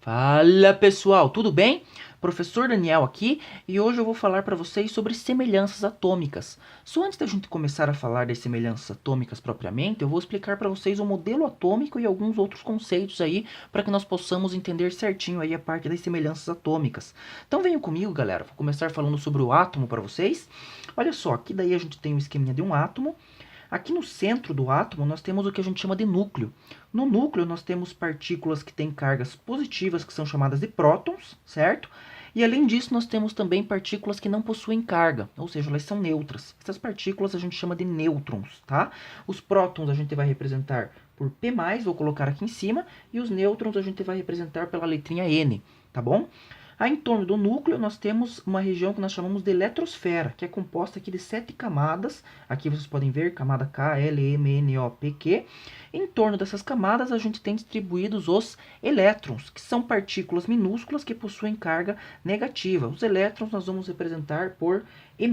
Fala pessoal, tudo bem? Professor Daniel aqui e hoje eu vou falar para vocês sobre semelhanças atômicas. Só antes da gente começar a falar das semelhanças atômicas propriamente, eu vou explicar para vocês o modelo atômico e alguns outros conceitos aí para que nós possamos entender certinho aí a parte das semelhanças atômicas. Então venham comigo, galera, vou começar falando sobre o átomo para vocês. Olha só, aqui daí a gente tem o esqueminha de um átomo. Aqui no centro do átomo nós temos o que a gente chama de núcleo. No núcleo nós temos partículas que têm cargas positivas, que são chamadas de prótons, certo? E além disso nós temos também partículas que não possuem carga, ou seja, elas são neutras. Essas partículas a gente chama de nêutrons, tá? Os prótons a gente vai representar por P+, vou colocar aqui em cima, e os nêutrons a gente vai representar pela letrinha N, tá bom? Aí, em torno do núcleo, nós temos uma região que nós chamamos de eletrosfera, que é composta aqui de 7 camadas. Aqui vocês podem ver camada K, L, M, N, O, P, Q. Em torno dessas camadas, a gente tem distribuídos os elétrons, que são partículas minúsculas que possuem carga negativa. Os elétrons nós vamos representar por E-,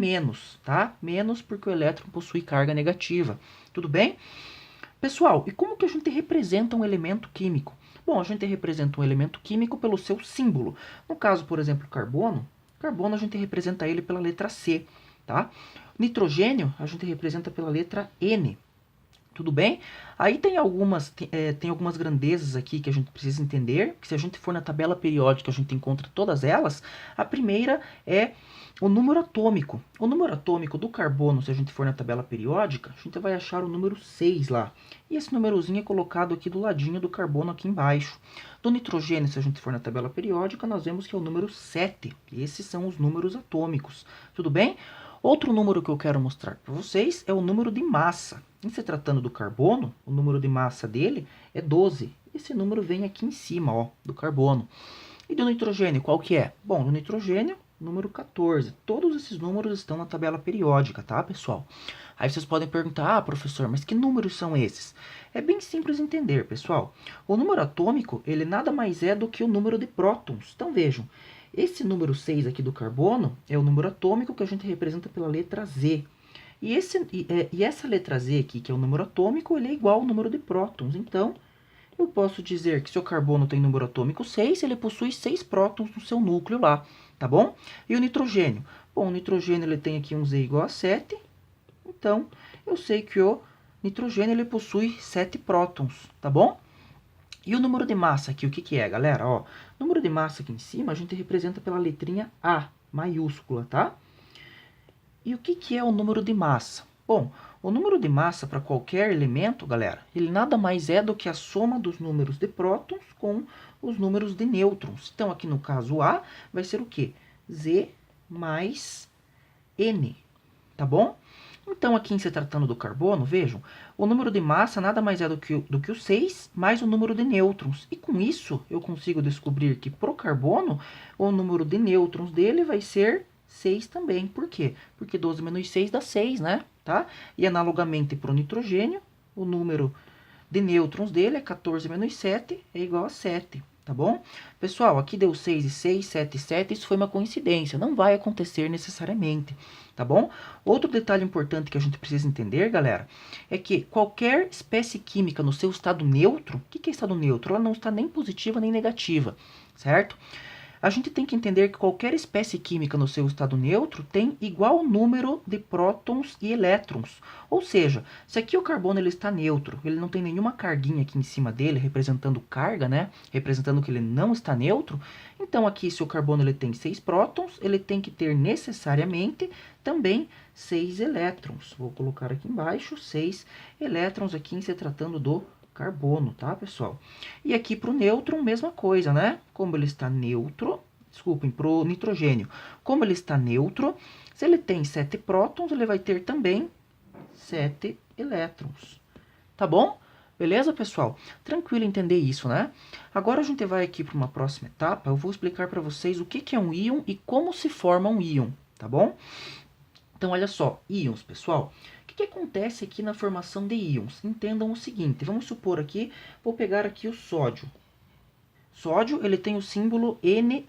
tá? Menos porque o elétron possui carga negativa. Tudo bem? Pessoal, e como que a gente representa um elemento químico? Bom, a gente representa um elemento químico pelo seu símbolo. No caso, por exemplo, carbono a gente representa ele pela letra C, tá? Nitrogênio a gente representa pela letra N. Tudo bem? Aí tem algumas grandezas aqui que a gente precisa entender, que se a gente for na tabela periódica a gente encontra todas elas. A primeira é o número atômico. O número atômico do carbono, se a gente for na tabela periódica, a gente vai achar o número 6 lá. E esse númerozinho é colocado aqui do ladinho do carbono aqui embaixo. Do nitrogênio, se a gente for na tabela periódica, nós vemos que é o número 7. E esses são os números atômicos. Tudo bem? Outro número que eu quero mostrar para vocês é o número de massa. Em se tratando do carbono, o número de massa dele é 12. Esse número vem aqui em cima, ó, do carbono. E do nitrogênio, qual que é? Bom, do nitrogênio, número 14. Todos esses números estão na tabela periódica, tá, pessoal? Aí vocês podem perguntar, professor, mas que números são esses? É bem simples entender, pessoal. O número atômico, ele nada mais é do que o número de prótons. Então, vejam, esse número 6 aqui do carbono é o número atômico que a gente representa pela letra Z. E essa letra Z aqui, que é o número atômico, ele é igual ao número de prótons. Então, eu posso dizer que se o carbono tem número atômico 6, ele possui 6 prótons no seu núcleo lá, tá bom? E o nitrogênio? Bom, o nitrogênio ele tem aqui um Z igual a 7, então eu sei que o nitrogênio ele possui 7 prótons, tá bom? E o número de massa aqui, o que, que é, galera? Ó, o número de massa aqui em cima a gente representa pela letrinha A, maiúscula, tá? E o que, que é o número de massa? Bom, o número de massa para qualquer elemento, galera, ele nada mais é do que a soma dos números de prótons com os números de nêutrons. Então, aqui no caso A, vai ser o quê? Z mais N, tá bom? Então, aqui em se tratando do carbono, vejam, o número de massa nada mais é do que o 6 mais o número de nêutrons. E com isso, eu consigo descobrir que para o carbono, o número de nêutrons dele vai ser 6 também. Por quê? Porque 12 menos 6 dá 6, né? Tá? E analogamente para o nitrogênio, o número de nêutrons dele é 14 menos 7 é igual a 7. Tá bom? Pessoal, aqui deu 6 e 6, 7 e 7, isso foi uma coincidência, não vai acontecer necessariamente, tá bom? Outro detalhe importante que a gente precisa entender, galera, é que qualquer espécie química no seu estado neutro, o que é estado neutro? Ela não está nem positiva nem negativa, certo? A gente tem que entender que qualquer espécie química no seu estado neutro tem igual número de prótons e elétrons. Ou seja, se aqui o carbono ele está neutro, ele não tem nenhuma carguinha aqui em cima dele representando carga, né? Representando que ele não está neutro. Então aqui se o carbono ele tem 6 prótons, ele tem que ter necessariamente também 6 elétrons. Vou colocar aqui embaixo 6 elétrons aqui em se tratando do carbono, tá, pessoal? E aqui para o nêutron, mesma coisa, né? Como ele está neutro, desculpem, para o nitrogênio, como ele está neutro, se ele tem 7 prótons, ele vai ter também 7 elétrons. Tá bom? Beleza, pessoal? Tranquilo entender isso, né? Agora a gente vai aqui para uma próxima etapa, eu vou explicar para vocês o que é um íon e como se forma um íon, tá bom? Então, olha só, íons, pessoal. O que acontece aqui na formação de íons? Entendam o seguinte, vamos supor aqui, vou pegar aqui o sódio. Sódio, ele tem o símbolo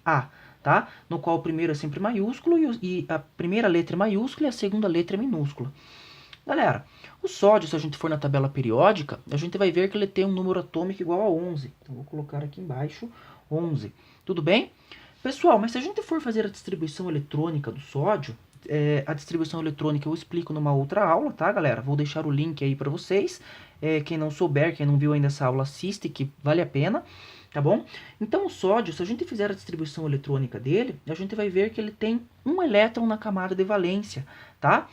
Na, tá? No qual o primeiro é sempre maiúsculo e a primeira letra é maiúscula e a segunda letra é minúscula. Galera, o sódio, se a gente for na tabela periódica, a gente vai ver que ele tem um número atômico igual a 11. Então, vou colocar aqui embaixo 11. Tudo bem? Pessoal, mas se a gente for fazer a distribuição eletrônica do sódio, a distribuição eletrônica eu explico numa outra aula, tá, galera? Vou deixar o link aí para vocês. Quem não souber, quem não viu ainda essa aula, assiste, que vale a pena, tá bom? Então, o sódio, se a gente fizer a distribuição eletrônica dele, a gente vai ver que ele tem um elétron na camada de valência, tá?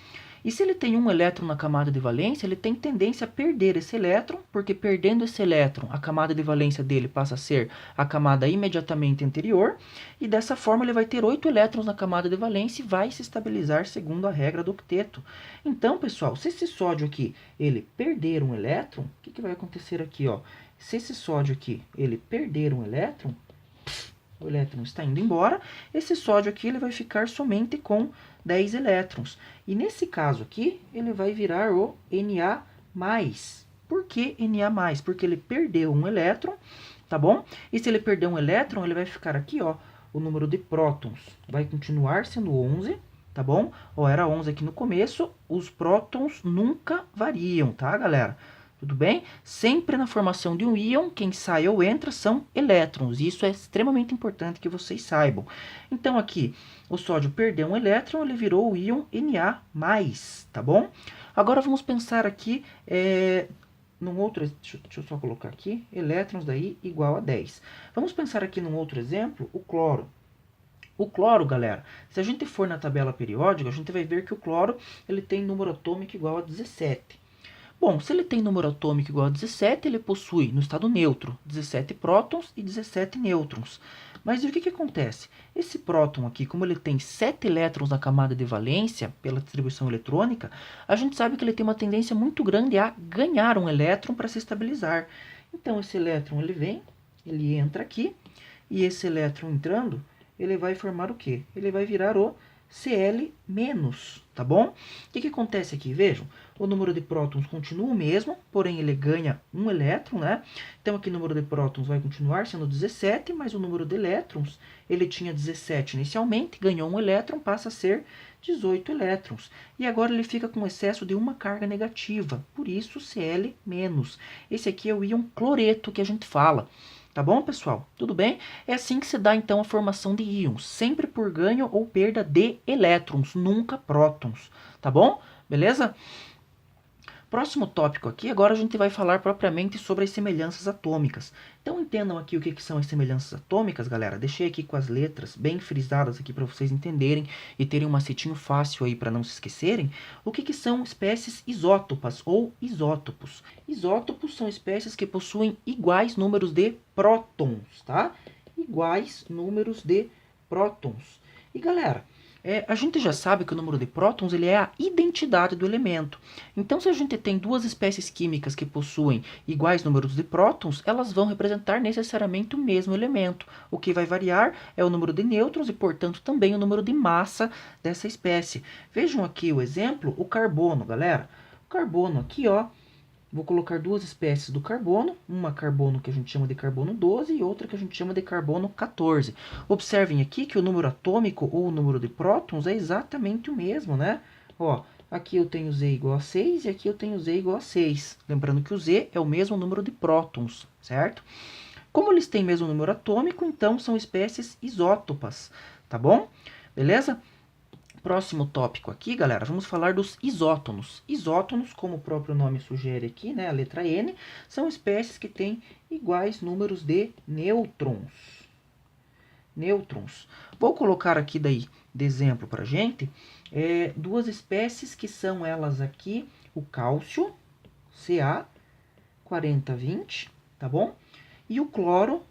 E se ele tem um elétron na camada de valência, ele tem tendência a perder esse elétron, porque perdendo esse elétron, a camada de valência dele passa a ser a camada imediatamente anterior, e dessa forma ele vai ter 8 elétrons na camada de valência e vai se estabilizar segundo a regra do octeto. Então, pessoal, se esse sódio aqui, ele perder um elétron, o que vai acontecer aqui, ó? Se esse sódio aqui, ele perder um elétron, o elétron está indo embora, esse sódio aqui ele vai ficar somente com 10 elétrons. E nesse caso aqui, ele vai virar o Na+. Por que Na+? Porque ele perdeu um elétron, tá bom? E se ele perder um elétron, ele vai ficar aqui, ó, o número de prótons vai continuar sendo 11, tá bom? Ó, era 11 aqui no começo, os prótons nunca variam, tá, galera? Tudo bem? Sempre na formação de um íon, quem sai ou entra são elétrons. Isso é extremamente importante que vocês saibam. Então, aqui, o sódio perdeu um elétron, ele virou o íon Na+, tá bom? Agora, vamos pensar aqui num outro... Deixa eu só colocar aqui. Elétrons daí igual a 10. Vamos pensar aqui num outro exemplo, o cloro. O cloro, galera, se a gente for na tabela periódica, a gente vai ver que o cloro ele tem número atômico igual a 17. Bom, se ele tem número atômico igual a 17, ele possui, no estado neutro, 17 prótons e 17 nêutrons. Mas o que acontece? Esse próton aqui, como ele tem 7 elétrons na camada de valência, pela distribuição eletrônica, a gente sabe que ele tem uma tendência muito grande a ganhar um elétron para se estabilizar. Então, esse elétron ele vem, ele entra aqui, e esse elétron entrando, ele vai formar o quê? Ele vai virar o Cl-, tá bom? O que acontece aqui? Vejam, o número de prótons continua o mesmo, porém ele ganha um elétron, né? Então aqui o número de prótons vai continuar sendo 17, mas o número de elétrons, ele tinha 17 inicialmente, ganhou um elétron, passa a ser 18 elétrons. E agora ele fica com excesso de uma carga negativa, por isso Cl-. Esse aqui é o íon cloreto que a gente fala. Tá bom, pessoal? Tudo bem? É assim que se dá, então, a formação de íons. Sempre por ganho ou perda de elétrons, nunca prótons. Tá bom? Beleza? Próximo tópico aqui, agora a gente vai falar propriamente sobre as semelhanças atômicas. Então entendam aqui o que são as semelhanças atômicas, galera. Deixei aqui com as letras bem frisadas aqui para vocês entenderem e terem um macetinho fácil aí para não se esquecerem. O que são espécies isótopas ou isótopos? Isótopos são espécies que possuem iguais números de prótons, tá? Iguais números de prótons. E galera, a gente já sabe que o número de prótons ele é a identidade do elemento. Então, se a gente tem duas espécies químicas que possuem iguais números de prótons, elas vão representar necessariamente o mesmo elemento. O que vai variar é o número de nêutrons e, portanto, também o número de massa dessa espécie. Vejam aqui o exemplo, o carbono, galera. O carbono aqui, ó. Vou colocar duas espécies do carbono, uma carbono que a gente chama de carbono 12 e outra que a gente chama de carbono 14. Observem aqui que o número atômico ou o número de prótons é exatamente o mesmo, né? Ó, aqui eu tenho Z igual a 6 e aqui eu tenho Z igual a 6. Lembrando que o Z é o mesmo número de prótons, certo? Como eles têm o mesmo número atômico, então são espécies isótopas, tá bom? Beleza? Próximo tópico aqui, galera, vamos falar dos isótonos. Isótonos, como o próprio nome sugere aqui, né, a letra N, são espécies que têm iguais números de nêutrons. Nêutrons. Vou colocar aqui daí de exemplo para gente, duas espécies que são elas aqui, o cálcio, Ca4020, tá bom? E o cloro,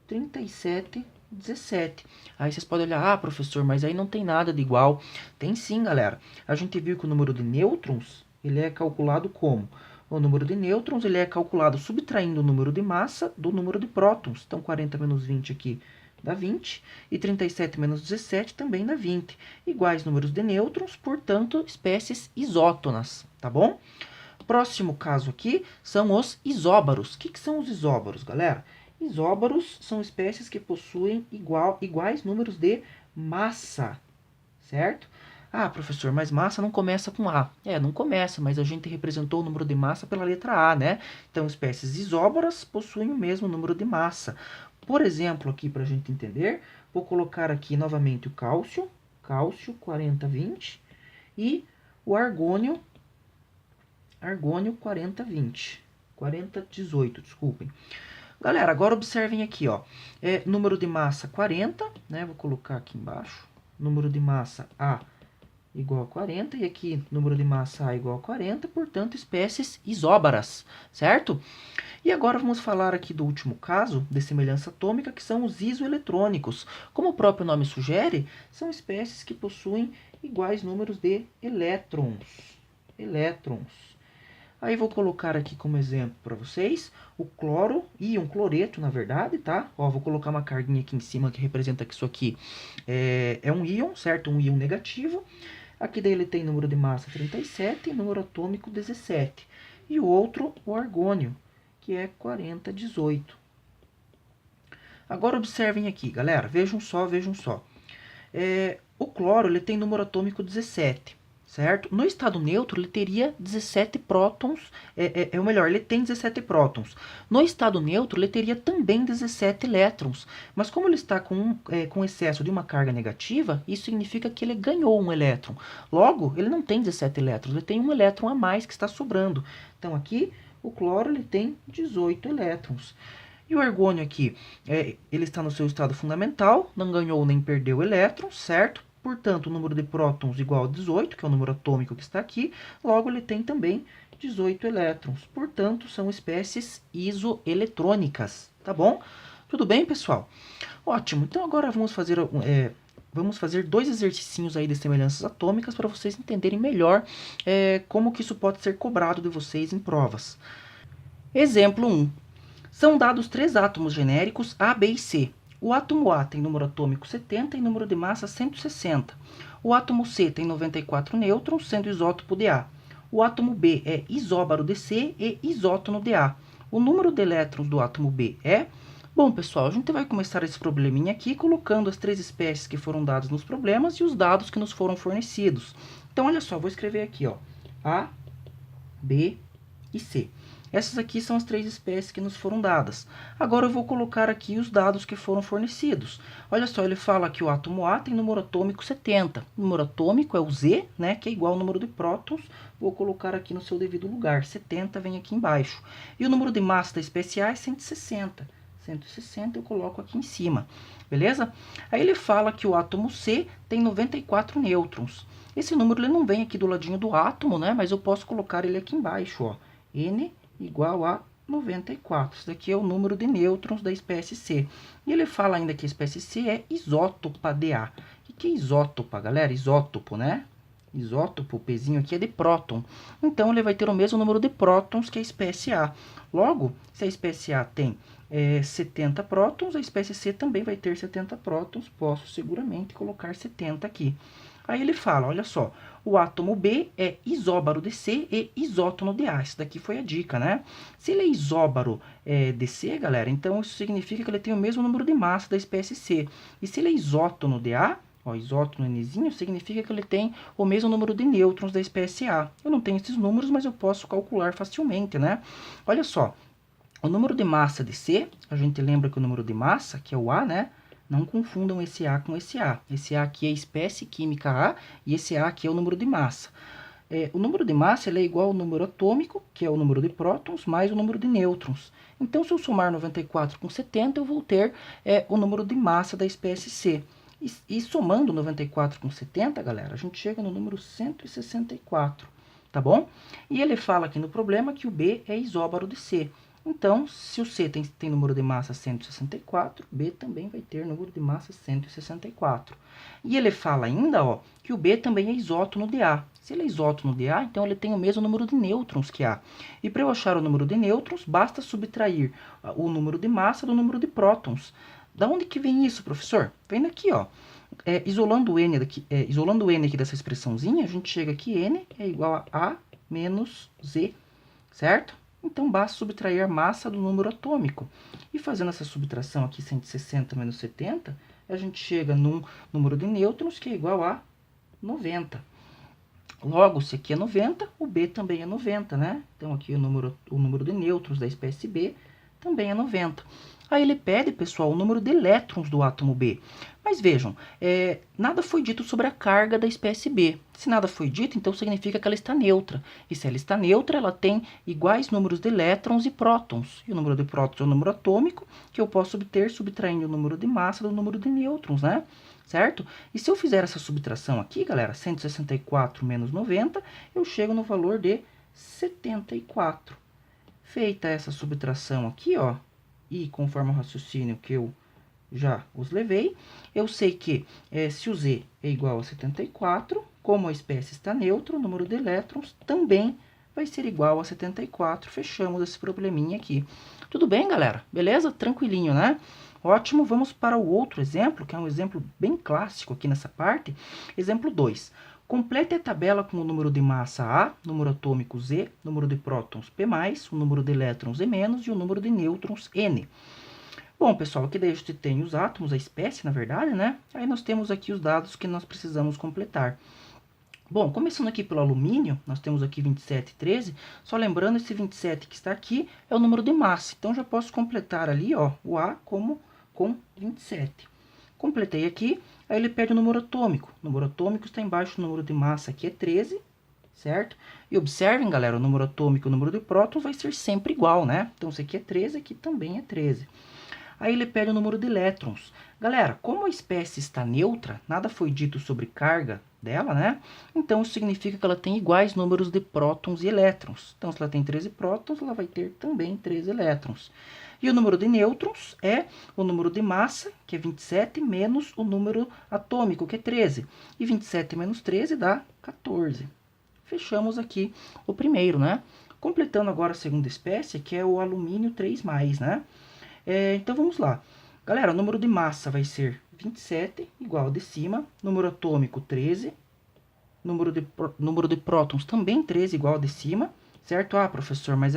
3717. Aí vocês podem olhar, professor, mas aí não tem nada de igual. Tem sim, galera. A gente viu que o número de nêutrons, ele é calculado como? O número de nêutrons, ele é calculado subtraindo o número de massa do número de prótons. Então, 40 menos 20 aqui dá 20, e 37 menos 17 também dá 20. Iguais números de nêutrons, portanto, espécies isótonas, tá bom? Próximo caso aqui são os isóbaros. O que são os isóbaros, galera? Isóbaros são espécies que possuem iguais números de massa, certo? Ah, professor, mas massa não começa com A. Não começa, mas a gente representou o número de massa pela letra A, né? Então, espécies isóbaras possuem o mesmo número de massa. Por exemplo, aqui para a gente entender, vou colocar aqui novamente o cálcio, 4020, e o argônio 4018, desculpem. Galera, agora observem aqui, ó, número de massa 40, né, vou colocar aqui embaixo, número de massa A igual a 40, e aqui número de massa A igual a 40, portanto, espécies isóbaras, certo? E agora vamos falar aqui do último caso de semelhança atômica, que são os isoeletrônicos. Como o próprio nome sugere, são espécies que possuem iguais números de elétrons. Aí vou colocar aqui como exemplo para vocês o cloro, íon cloreto, na verdade, tá? Ó, vou colocar uma carguinha aqui em cima que representa que isso aqui é um íon, certo? Um íon negativo. Aqui daí ele tem número de massa 37 e número atômico 17. E o outro, o argônio, que é 4018. Agora observem aqui, galera, vejam só. O cloro ele tem número atômico 17, certo? No estado neutro ele teria 17 prótons, ou melhor, ele tem 17 prótons. No estado neutro ele teria também 17 elétrons, mas como ele está com excesso de uma carga negativa, isso significa que ele ganhou um elétron. Logo, ele não tem 17 elétrons, ele tem um elétron a mais que está sobrando. Então aqui o cloro ele tem 18 elétrons. E o argônio aqui, ele está no seu estado fundamental, não ganhou nem perdeu elétrons, certo? Portanto, o número de prótons igual a 18, que é o número atômico que está aqui, logo ele tem também 18 elétrons. Portanto, são espécies isoeletrônicas, tá bom? Tudo bem, pessoal? Ótimo, então agora vamos fazer dois exercícios aí de semelhanças atômicas para vocês entenderem melhor como que isso pode ser cobrado de vocês em provas. Exemplo 1. São dados 3 átomos genéricos A, B e C. O átomo A tem número atômico 70 e número de massa 160. O átomo C tem 94 nêutrons, sendo isótopo de A. O átomo B é isóbaro de C e isótono de A. O número de elétrons do átomo B é... Bom, pessoal, a gente vai começar esse probleminha aqui colocando as 3 espécies que foram dadas nos problemas e os dados que nos foram fornecidos. Então, olha só, vou escrever aqui, ó, A, B e C. Essas aqui são as 3 espécies que nos foram dadas. Agora eu vou colocar aqui os dados que foram fornecidos. Olha só, ele fala que o átomo A tem número atômico 70. O número atômico é o Z, né, que é igual ao número de prótons. Vou colocar aqui no seu devido lugar. 70 vem aqui embaixo. E o número de massa da espécie A é 160. 160 eu coloco aqui em cima. Beleza? Aí ele fala que o átomo C tem 94 nêutrons. Esse número ele não vem aqui do ladinho do átomo, né, mas eu posso colocar ele aqui embaixo, ó. N igual a 94. Isso daqui é o número de nêutrons da espécie C. E ele fala ainda que a espécie C é isótopa de A. O que é isótopa, galera? Isótopo, né? Isótopo, o pezinho aqui é de próton. Então, ele vai ter o mesmo número de prótons que a espécie A. Logo, se a espécie A tem 70 prótons, a espécie C também vai ter 70 prótons. Posso seguramente colocar 70 aqui. Aí ele fala, olha só, o átomo B é isóbaro de C e isótono de A. Isso daqui foi a dica, né? Se ele é isóbaro de C, galera, então isso significa que ele tem o mesmo número de massa da espécie C. E se ele é isótono de A, ó, isótono Nzinho, significa que ele tem o mesmo número de nêutrons da espécie A. Eu não tenho esses números, mas eu posso calcular facilmente, né? Olha só, o número de massa de C, a gente lembra que o número de massa, que é o A, né? Não confundam esse A com esse A. Esse A aqui é a espécie química A e esse A aqui é o número de massa. O número de massa ele é igual ao número atômico, que é o número de prótons, mais o número de nêutrons. Então, se eu somar 94 com 70, eu vou ter o número de massa da espécie C. E somando 94 com 70, galera, a gente chega no número 164, tá bom? E ele fala aqui no problema que o B é isóbaro de C. Então, se o C tem número de massa 164, B também vai ter número de massa 164. E ele fala ainda, ó, que o B também é isótono de A. Se ele é isótono de A, então ele tem o mesmo número de nêutrons que A. E para eu achar o número de nêutrons, basta subtrair o número de massa do número de prótons. Da onde que vem isso, professor? Vem daqui, ó. Isolando o N aqui dessa expressãozinha, a gente chega aqui, N é igual a menos Z, certo? Então, basta subtrair a massa do número atômico. E fazendo essa subtração aqui, 160 menos 70, a gente chega num número de nêutrons que é igual a 90. Logo, se aqui é 90, o B também é 90, né? Então, aqui o número de nêutrons da espécie B também é 90. Aí ele pede, pessoal, o número de elétrons do átomo B. Mas vejam, nada foi dito sobre a carga da espécie B. Se nada foi dito, então significa que ela está neutra. E se ela está neutra, ela tem iguais números de elétrons e prótons. E o número de prótons é o número atômico, que eu posso obter subtraindo o número de massa do número de nêutrons, né? Certo? E se eu fizer essa subtração aqui, galera, 164 menos 90, eu chego no valor de 74. Feita essa subtração aqui, ó, e conforme o raciocínio que eu já os levei, eu sei que se o Z é igual a 74, como a espécie está neutra, o número de elétrons também vai ser igual a 74. Fechamos esse probleminha aqui. Tudo bem, galera? Beleza? Tranquilinho, né? Ótimo, vamos para o outro exemplo, que é um exemplo bem clássico aqui nessa parte. Exemplo 2. Complete a tabela com o número de massa A, número atômico Z, número de prótons P+, o número de elétrons E- e o número de nêutrons N. Bom, pessoal, aqui daí a gente tem os átomos, a espécie, na verdade, né? Aí nós temos aqui os dados que nós precisamos completar. Bom, começando aqui pelo alumínio, nós temos aqui 27 e 13. Só lembrando, esse 27 que está aqui é o número de massa. Então, já posso completar ali, ó, o A como com 27. Completei aqui, aí ele pede o número atômico. O número atômico está embaixo do número de massa, aqui é 13, certo? E observem, galera, o número atômico e o número de prótons vai ser sempre igual, né? Então, isso aqui é 13, aqui também é 13. Aí ele pede o número de elétrons. Galera, como a espécie está neutra, nada foi dito sobre carga dela, né? Então, isso significa que ela tem iguais números de prótons e elétrons. Então, se ela tem 13 prótons, ela vai ter também 13 elétrons. E o número de nêutrons é o número de massa, que é 27, menos o número atômico, que é 13. E 27 menos 13 dá 14. Fechamos aqui o primeiro, né? Completando agora a segunda espécie, que é o alumínio 3+, né? Então, vamos lá. Galera, o número de massa vai ser 27, igual ao de cima. Número atômico, 13. Número de prótons também 13, igual ao de cima. Certo? Ah, professor, mas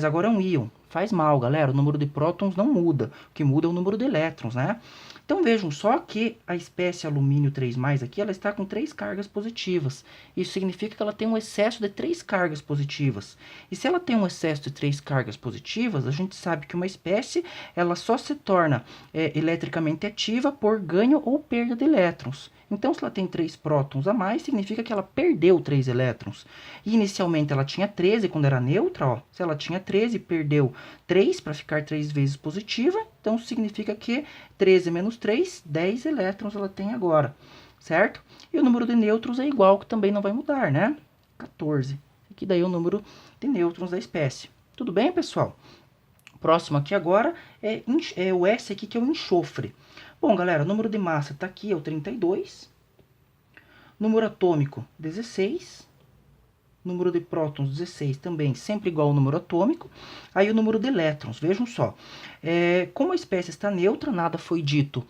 agora é um íon. Faz mal, galera. O número de prótons não muda. O que muda é o número de elétrons, né? Então, vejam só que a espécie alumínio 3+, aqui, ela está com 3 cargas positivas. Isso significa que ela tem um excesso de 3 cargas positivas. E se ela tem um excesso de 3 cargas positivas, a gente sabe que uma espécie, ela só se torna eletricamente ativa por ganho ou perda de elétrons. Então, se ela tem 3 prótons a mais, significa que ela perdeu 3 elétrons. E inicialmente ela tinha 13 quando era neutra, ó. Se ela tinha 13 e perdeu 3 para ficar 3 vezes positiva, então significa que 13 menos 3, 10 elétrons ela tem agora, certo? E o número de nêutrons é igual, que também não vai mudar, né? 14. Aqui daí é o número de nêutrons da espécie. Tudo bem, pessoal? Próximo aqui agora é o S aqui, que é o enxofre. Bom, galera, o número de massa está aqui, é o 32. Número atômico, 16. Número de prótons, 16, também sempre igual ao número atômico. Aí o número de elétrons, vejam só. Como a espécie está neutra, nada foi dito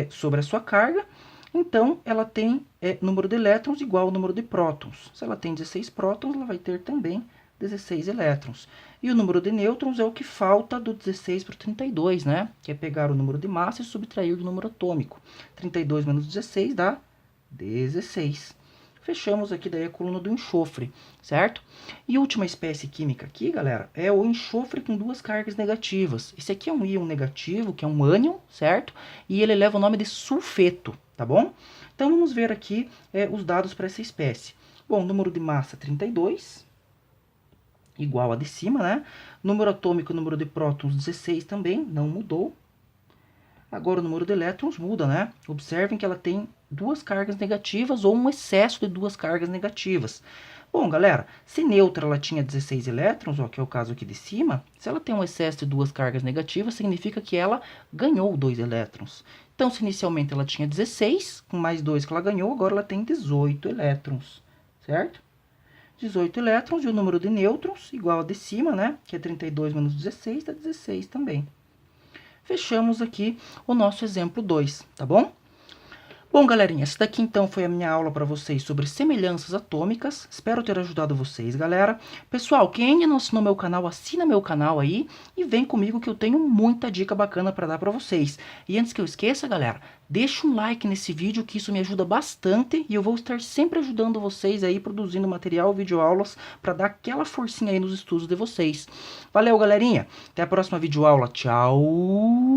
sobre a sua carga, então ela tem número de elétrons igual ao número de prótons. Se ela tem 16 prótons, ela vai ter também 16 elétrons. E o número de nêutrons é o que falta do 16 para o 32, né? Que é pegar o número de massa e subtrair do número atômico. 32 menos 16 dá 16. Fechamos aqui daí a coluna do enxofre, certo? E a última espécie química aqui, galera, é o enxofre com 2 cargas negativas. Esse aqui é um íon negativo, que é um ânion, certo? E ele leva o nome de sulfeto, tá bom? Então, vamos ver aqui os dados para essa espécie. Bom, número de massa 32, igual a de cima, né? Número atômico, número de prótons 16 também, não mudou. Agora o número de elétrons muda, né? Observem que ela tem 2 cargas negativas ou um excesso de 2 cargas negativas. Bom, galera, se neutra ela tinha 16 elétrons, ó, que é o caso aqui de cima, se ela tem um excesso de 2 cargas negativas, significa que ela ganhou 2 elétrons. Então, se inicialmente ela tinha 16, com mais 2 que ela ganhou, agora ela tem 18 elétrons, certo? 18 elétrons e o número de nêutrons, igual a de cima, né? Que é 32 menos 16, dá 16 também. Fechamos aqui o nosso exemplo 2, tá bom? Bom, galerinha, essa daqui então foi a minha aula para vocês sobre semelhanças atômicas. Espero ter ajudado vocês, galera. Pessoal, quem ainda não assinou meu canal, assina meu canal aí e vem comigo que eu tenho muita dica bacana para dar para vocês. E antes que eu esqueça, galera, deixa um like nesse vídeo que isso me ajuda bastante e eu vou estar sempre ajudando vocês aí produzindo material, videoaulas para dar aquela forcinha aí nos estudos de vocês. Valeu, galerinha. Até a próxima videoaula. Tchau.